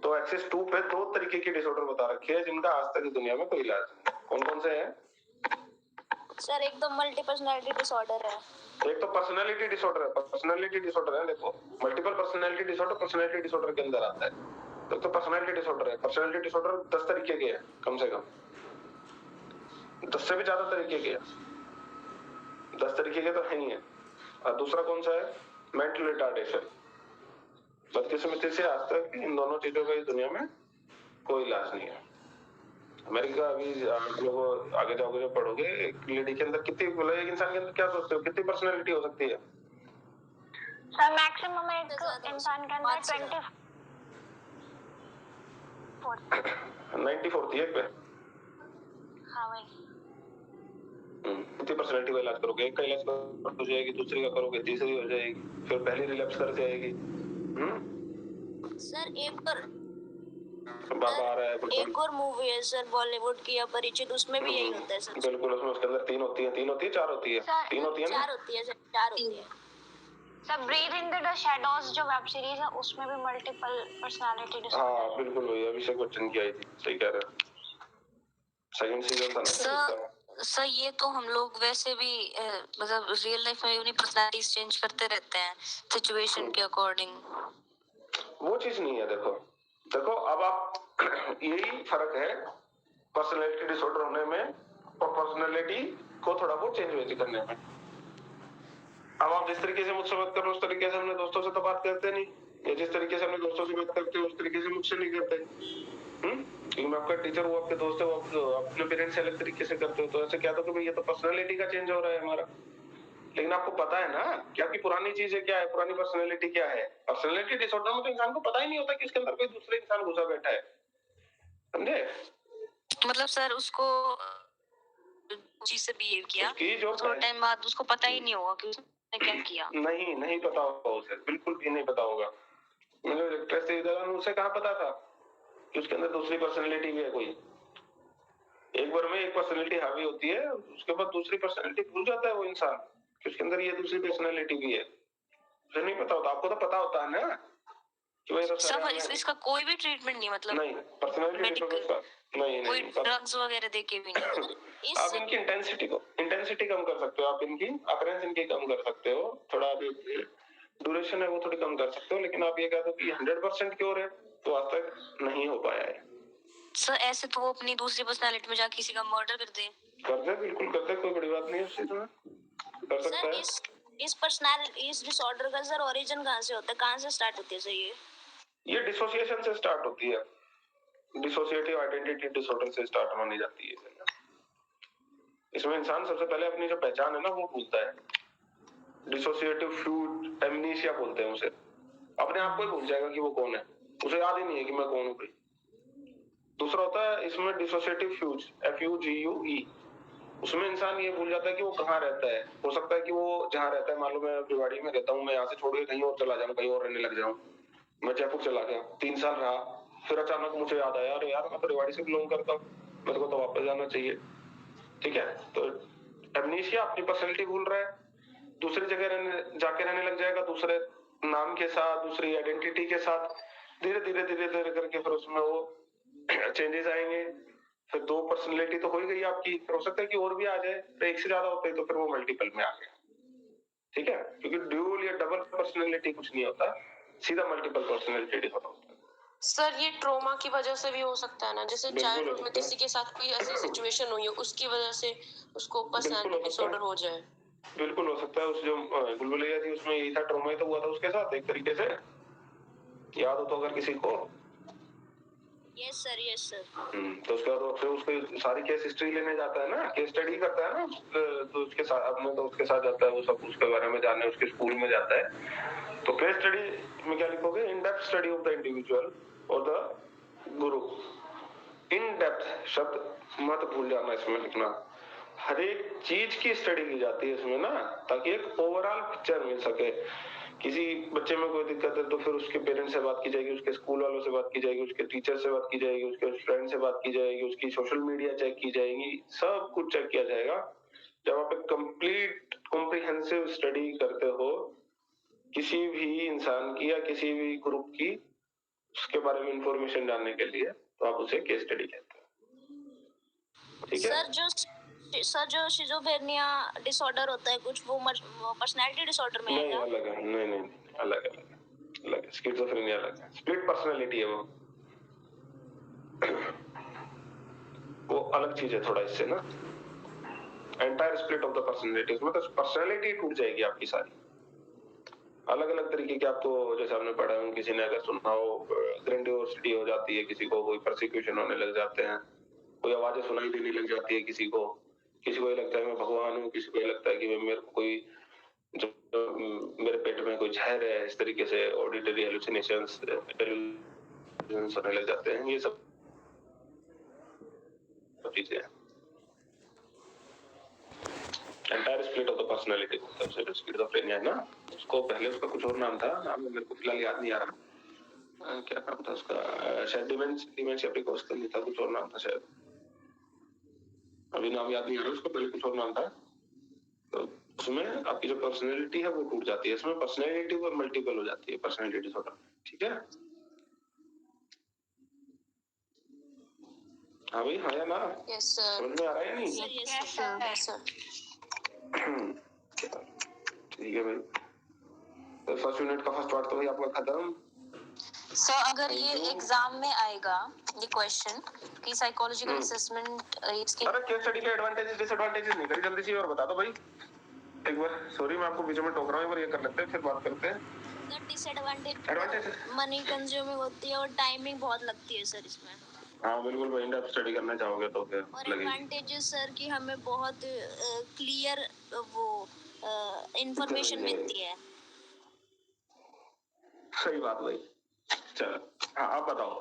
तो एक्सिस 2 पे 2 तरीके के डिसऑर्डर बता रखे हैं जिनका आज तक दुनिया में कोई इलाज नहीं। कौन कौन से हैं सर? एक तो मल्टी पर्सनालिटी डिसऑर्डर है, एक तो पर्सनालिटी डिसऑर्डर है, पर्सनालिटी डिसऑर्डर है। देखो multiple personality disorder personality disorder के अंदर आता है। तो पर्सनालिटी डिसऑर्डर है, पर्सनालिटी डिसऑर्डर 10 तरीके के हैं कम से कम, 10 से भी ज्यादा तरीके के हैं, 10 तरीके के तो है ही है। और दूसरा कौन सा है? Mental retardation. बदकिस्मती से आज तक इन दोनों चीजों का इस दुनिया में कोई इलाज नहीं है। अमेरिका अभी आप लोग आगे जाओगे जब पढ़ोगे, एक लेडी के अंदर कितनी, मतलब एक इंसान के अंदर क्या सोचते हो कितनी पर्सनैलिटी हो सकती है? सर मैक्सिमम एक इंसान के अंदर 94 थी एक पे। हाँ भाई। कितनी पर्सनैलिटी का इलाज करोगे? एक का इलाज हो जाएगी, दूसरी का करोगे, तीसरी हो जाएगी, फिर पहली रिलैप्स कर जाएगी। सर एक और मूवी है सर बॉलीवुड की अपरिचित, उसमें भी यही होता है सर। बिल्कुल, उसमें उसके अंदर 3 होती है, 3 होती है, 4 होती है, 3 होती है ना? 4 होती है सर, 4 होती है। Sir breathe in the shadows जो वेब सीरीज है उसमें भी मल्टीपल पर्सनालिटी डिसऑर्डर। हाँ बिल्कुल वही अभिषेक बच्चन की आई थी, सही कह रहे हो, सेकंड सीजन था ना। सर ये तो हम लोग वैसे भी मतलब रियल लाइफ में अपनी पर्सनालिटीज चेंज करते रहते हैं सिचुएशन के अकॉर्डिंग। वो चीज नहीं है। देखो अब आप यही फर्क है पर्सनैलिटी डिसऑर्डर होने में और पर्सनैलिटी को थोड़ा बहुत चेंज करने में। अब आप जिस तरीके से मुझसे बात कर रहे हो उस तरीके से हमने दोस्तों से तो बात करते नहीं, या जिस तरीके से हमने दोस्तों से बात करते हो उस तरीके से मुझसे नहीं करते। क्योंकि मैं आपका टीचर हूँ, आपके दोस्त हो, आप अपने पेरेंट्स से अलग तरीके से करते हो, तो ऐसे क्या तो कि भाई ये तो पर्सनैलिटी का चेंज हो रहा है हमारा। लेकिन आपको पता है ना कि आपकी पुरानी चीजें क्या है, पुरानी पर्सनैलिटी क्या है। पर्सनैलिटी डिसऑर्डर में तो इंसान को पता ही नहीं होता कि इसके अंदर कोई दूसरा इंसान घुसा बैठा है, समझे? मतलब सर उसको चीज से बिहेव किया, थोड़ा टाइम बाद उसको पता ही नहीं होगा कि उसने क्या किया। नहीं पता होगा उसे, बिल्कुल भी नहीं पता होगा। मुझे उसे कहाँ पता था कि उसके अंदर दूसरी पर्सनैलिटी भी है कोई। एक बार में एक पर्सनैलिटी हावी होती है, उसके बाद दूसरी पर्सनैलिटी भूल जाता है वो इंसान कि उसके अंदर ये दूसरी पर्सनैलिटी भी है। उसे नहीं पता होता, आपको तो पता होता है ना कि भाई सब इसका कोई भी ट्रीटमेंट नहीं, मतलब नहीं पर्सनैलिटी डिसऑर्डर का नहीं कोई ड्रग्स वगैरह देके भी नहीं। आप इनकी इंटेंसिटी कम कर सकते हो, आप इनकी अकरेंस इनकी कम कर सकते हो, थोड़ा ड्यूरेशन है वो थोड़ी कम कर सकते हो, लेकिन आप ये कह दो कि 100% क्योर है तो आज तक नहीं हो पाया है। सर ऐसे तो वो अपनी दूसरी पर्सनालिटी में जाके किसी का मर्डर कर दे, बिल्कुल कर दे, कोई बड़ी बात नहीं है उससे, तो कर सकता है। इस पर्सनालिटी, इस डिसऑर्डर का सर ओरिजिन कहाँ से होता है, कहाँ से स्टार्ट होती है सर? ये डिसोसिएशन से स्टार्ट होती है, डिसोसिएटिव आइडेंटिटी डिसऑर्डर से स्टार्ट मानी जाती है। इसमें इंसान सबसे पहले अपनी जो पहचान है ना वो भूलता है। डिसोसिएटिव फ्यूज एमनीशिया बोलते हैं उसे। अपने आप को ही भूल जाएगा कि वो कौन है, उसे याद ही नहीं है कि मैं कौन हूँ भाई। दूसरा होता है इसमें डिसोसिएटिव फ्यूज, FUGUE। उसमें इंसान ये भूल जाता है कि वो कहाँ रहता है। हो सकता है कि वो जहाँ रहता है, मान लो मैं भिवाड़ी में रहता हूँ, मैं यहाँ से छोड़ के कहीं और चला जाऊँ, कहीं और रहने लग जाऊँ। मैं जयपुर चला गया, 3 साल रहा, फिर अचानक मुझे याद आया अरे यार मैं तो रेवाड़ी से बिलोंग करता हूँ, मेरे को तो वापस जाना चाहिए। ठीक है, तो एमनीशिया अपनी पर्सनैलिटी भूल रहा है, दूसरी जगह जाके रहने लग जाएगा, दूसरे नाम के साथ, दूसरी आइडेंटिटी के साथ। धीरे धीरे करके फिर उसमें वो चेंजेस आएंगे। फिर 2 पर्सनैलिटी तो हो ही गई आपकी, फिर हो सकता है कि और भी आ जाए, तो एक से ज्यादा होते हैं तो फिर वो मल्टीपल में आ गया। ठीक है, क्योंकि ड्यूल या डबल पर्सनैलिटी कुछ नहीं होता, सीधा मल्टीपल पर्सनैलिटी होता है। सर ये ट्रॉमा की वजह से भी हो सकता है ना, जैसे बिल्कुल हो चाइल्डहुड में सकता है। किसी के साथ कोई ऐसी सिचुएशन हुई हो उसकी वजह से उसको बिल्कुल पर्सनालिटी हो सकता डिसऑर्डर है। हो जाए। बिल्कुल हो सकता है। उस जो बुलबुलैया थी उसमें यही था, ट्रॉमा ही तो हुआ था उसके साथ एक तरीके से, याद हो तो अगर किसी को। Yes sir. तो उसके बाद फिर उसको सारी केस हिस्ट्री लेने जाता है ना, केस स्टडी करता है ना, तो उसके साथ अपने दोस्त के साथ जाता है, वो सब उसके बारे में जानने उसके स्कूल में जाता है। तो केस स्टडी में क्या लिखोगे, in depth study of the individual और द गुरु। इन डेप्थ शब्द मत भूल जाना इसमें लिखना। हर एक चीज की स्टडी की जाती है इसमें ना, ताकि एक ओवरऑल पिक्चर मिल सके। किसी बच्चे में कोई दिक्कत है तो फिर उसके पेरेंट्स से बात की जाएगी, उसके स्कूल वालों से बात की जाएगी, उसके टीचर से बात की जाएगी, उसके फ्रेंड से बात की जाएगी, उसकी सोशल मीडिया चेक की जाएगी, सब कुछ चेक किया जाएगा। जब आप एक कंप्लीट कॉम्प्रिहेंसिव स्टडी करते हो किसी भी इंसान की या किसी भी ग्रुप की, उसके बारे में इंफॉर्मेशन जानने के लिए, तो आप उसे केस स्टडी कहते हैं। ठीक है सर जो शिज़ोफ्रेनिया डिसऑर्डर होता है कुछ, वो पर्सनालिटी डिसऑर्डर में नहीं, आएगा? अलग है, नहीं, अलग है। स्किज़ोफ्रेनिया अलग है, स्प्लिट पर्सनालिटी है वो अलग चीज है थोड़ा इससे ना। Entire split of the personality, उसमें तो पर्सनालिटी टूट जाएगी आपकी सारी, अलग अलग तरीके की। आपको जैसे आपने पढ़ा है, किसी ने अगर सुना हो, ग्रेंडियोसिटी हो जाती है किसी को, कोई परसिक्यूशन होने लग जाते हैं, कोई आवाजें सुनाई देने लग जाती है किसी को ये लगता है मैं भगवान हूँ, किसी को ये लगता है कि मेरे को कोई जो मेरे पेट में कोई जहर है, इस तरीके से ऑडिटरी हेलुसिनेशंस होने लग जाते हैं। ये सब चीजें हैं। Entire split of the personality schizophrenia है ना। उसको पहले उसका कुछ और नाम था, नाम मेरे को फिलहाल याद नहीं आ रहा, क्या नाम था उसका, शायद डिमेंशिया प्रिकोस नहीं था, कुछ और नाम था शायद, अभी नाम याद नहीं आ रहा उसको, पहले कुछ और नाम था। तो उसमें आपकी जो पर्सनैलिटी है वो टूट जाती है, इसमें पर्सनैलिटी वो मल्टीपल हो जाती है पर्सनैलिटी डिसऑर्डर। ठीक है, हाँ भाई, हाँ या ना? Yes sir. समझ में आ रहा है या नहीं? Yes sir. ठीक है भाई, तो फर्स्ट यूनिट का फर्स्ट पार्ट तो भाई आपका खत्म। सर अगर ये एग्जाम में आएगा ये क्वेश्चन कि साइकोलॉजिकल असेसमेंट इसके, अरे केस स्टडी के एडवांटेजेस डिसएडवांटेजेस नहीं करी जल्दी से और बता दो भाई एक बार। सॉरी मैं आपको बीच में टोक रहा हूँ, एक बार ये कर लेते हैं फिर बात करते हैं। डिसएडवांटेज मनी कंज्यूमिंग होती है और टाइमिंग बहुत लगती है सर इसमें। हाँ बिल्कुल भाई, इन डेप्थ स्टडी करना चाहोगे तो फिर और लगेगी। एडवांटेजेस सर कि हमें बहुत क्लियर वो इंफॉर्मेशन मिलती है। सही बात भाई। चलो हाँ आप बताओ।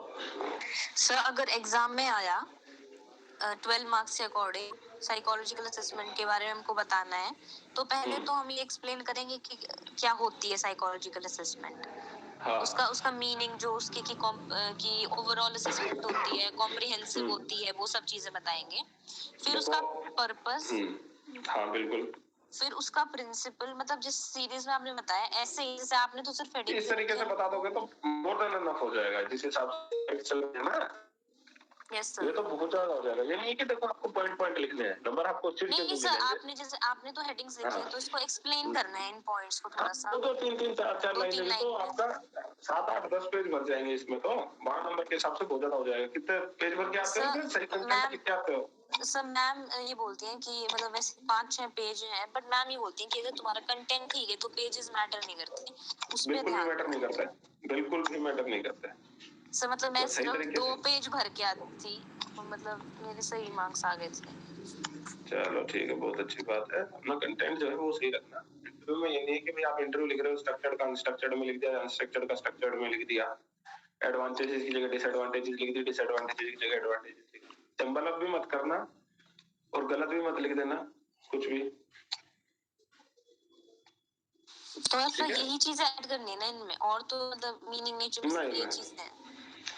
सर अगर एग्जाम में आया 12 मार्क्स के अकॉर्डिंग साइकोलॉजिकल असेसमेंट के बारे में हमको बताना है, तो पहले तो हम ये एक्सप्लेन करेंगे कि क्या होती है साइकोलॉजिकल असेसमेंट, हाँ उसका मीनिंग, जो उसकी की ओवरऑल असेसमेंट होती है, कॉम्प्रिहेंसिव होती है, वो सब चीजें बताएंगे। फिर उसका पर्पस, हाँ बिल्कुल, फिर उसका प्रिंसिपल, मतलब जिस सीरीज में आपने बताया ऐसे ही, जैसे आपने तो सिर्फ हेडिंग इस तरीके से बता दोगे तो मोर देन एनफ हो जाएगा जिस हिसाब से चल रहे हैं ना। यस ये सर। तो बहुत ज्यादा हो जाएगा, ये नहीं कि देखो आपको पॉइंट पॉइंट लिखने हैं, नंबर आपको चिट के नहीं मिल सर, जाएंगे। आपने जैसे आपने तो हेडिंग्स लिखी है, तो इसको एक्सप्लेन करना है इन पॉइंट्स को थोड़ा सा। तो तीन चार दो लाइनें तीन में तो लाइन आपका 7 8 10 पेज भर जाएंगे इसमें, तो 12 नंबर के हिसाब से बहुत ज्यादा हो जाएगा। कितने पेज भर के आते हो, सही कंटेंट कितने आते हो? सब मैम ये बोलती हैं कि मतलब वैसे 5-6 पेज हैं, बट मैम ये बोलती हैं कि अगर तुम्हारा कंटेंट ठीक है तो पेजेस मैटर नहीं करते, उस पे बिल्कुल भी ध्यान मैटर नहीं करता है, बिल्कुल भी मैटर नहीं करता है। सर। मतलब मैं तो सही सिर्फ तरीके 2 से पेज भर के आती थी, मतलब मेरे सही मार्क्स आ गए थे। चलो ठीक है, बहुत अच्छी बात है। अपना कंटेंट जो है वो सही रखना। इंटरव्यू में ये नहीं है कि भाई आप इंटरव्यू लिख रहे हो स्ट्रक्चर्ड का अनस्ट्रक्चर्ड में लिख दिया, अनस्ट्रक्चर्ड का स्ट्रक्चर्ड में लिख दिया, एडवांटेजेस की जगह डिसएडवांटेजेस लिख दी, डिसएडवांटेजेस की जगह एडवांटेजेस लिख दी। जंबल अप भी मत करना और गलत भी मत लिख देना कुछ भी। तो मतलब यही चीजें ऐड करनी है ना इनमें, और तो मतलब मीनिंग नेचर में ये चीजें हैं।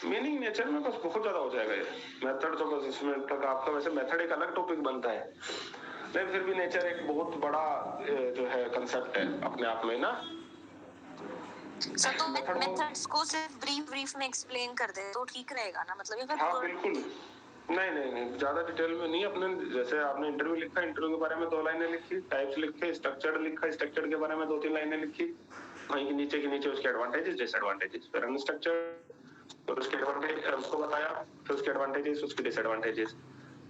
मीनिंग नेचर में बस बहुत ज्यादा हो जाएगा ये मेथड, तो बस इसमें तक आपका वैसे मेथड एक अलग टॉपिक बनता है, लेकिन फिर भी नेचर एक बहुत बड़ा जो है कंसेप्ट है अपने आप में ना। सर तो मेथड्स को सिर्फ ब्रीफ में एक्सप्लेन कर दे तो ठीक रहेगा ना, मतलब ये हाँ बिल्कुल, नहीं नहीं नहीं, ज्यादा डिटेल में नहीं। अपने जैसे आपने इंटरव्यू लिखा, इंटरव्यू के बारे में 2 लाइनें लिखी, टाइप्स लिखे, स्ट्रक्चर्ड लिखा, स्ट्रक्चर्ड के बारे में 2-3 लाइनें लिखी, वहीं के नीचे उसके एडवांटेजेस डिसएडवांटेजेस, फिर अनस्ट्रक्चर्ड, फिर उसके एडवांटेज उसको बताया, फिर उसके एडवांटेजेस, उसके डिसएडवांटेजेस,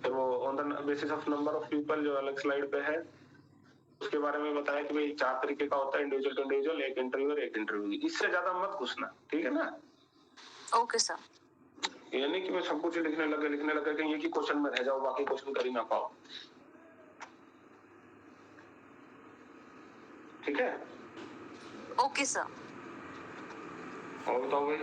फिर वो on the basis of number of people जो अलग स्लाइड पे है उसके बारे में बताया कि भाई 4 तरीके का होता है, इंडिविजुअल टू इंडिविजुअल, एक इंटरव्यू और एक इंटरव्यू। इससे ज्यादा मत घुसना, ठीक है ना? Okay sir. ये नहीं कि मैं सब कुछ लिखने लगे कहीं एक ही क्वेश्चन में रह जाओ, बाकी क्वेश्चन कर ही ना पाओ। ठीक है? Okay sir. और बताओ भाई।